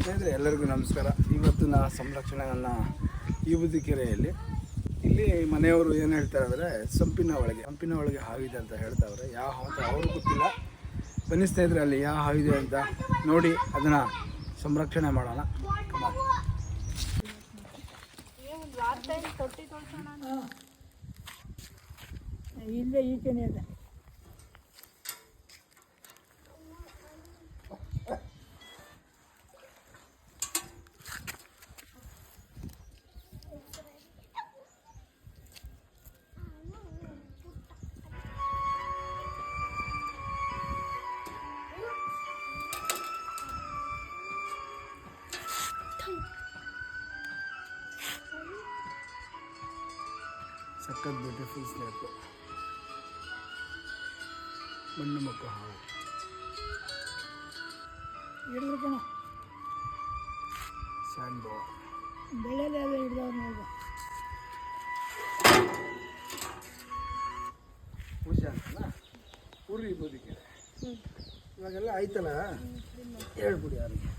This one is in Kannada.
ಸ್ನೇಹಿತರೆ ಎಲ್ಲರಿಗೂ ನಮಸ್ಕಾರ. ಇವತ್ತಿನ ಸಂರಕ್ಷಣೆ ನನ್ನ ಈ ಬುದ್ಧಿಕೆರೆಯಲ್ಲಿ ಇಲ್ಲಿ ಮನೆಯವರು ಏನು ಹೇಳ್ತಾರೆ ಅಂದರೆ ಸಂಪಿನ ಒಳಗೆ ಹಾವಿದೆ ಅಂತ ಹೇಳ್ತಾವ್ರೆ. ಯಾವ ಹಾವು ಅಂತ ಅವ್ರಿಗೆ ಗೊತ್ತಿಲ್ಲ. ಬನ್ನಿ ಸ್ನೇಹಿತರೆ, ಅಲ್ಲಿ ಯಾವ ಹಾವಿದೆ ಅಂತ ನೋಡಿ ಅದನ್ನು ಸಂರಕ್ಷಣೆ ಮಾಡೋಣ. ಇಲ್ಲೇ ಈಚೆನೇ ಇದೆ. ಸಖತ್ ಬ್ಯೂಟಿಫುಲ್ ಸ್ನೇಹಿತರು, ಮಣ್ಣು ಮಕ್ಕ ಹಾವು ಹಿಡಿದ್ರು ಕಣ. ಸ್ಯಾಂಡ್ ಬೋ ಬೆಳೆಯಲ್ಲೇ ಎಲ್ಲ ಹಿಡ್ದವ್ರು ನೋಡುವ. ಪೂಜೆ ಅಂತಲ್ಲ ಪೂರಿ ಬದುಕಿದೆ. ಇವಾಗೆಲ್ಲ ಆಯ್ತಲ್ಲ ಹೇಳ್ಬಿಡಿ ಯಾರಿಗೆ.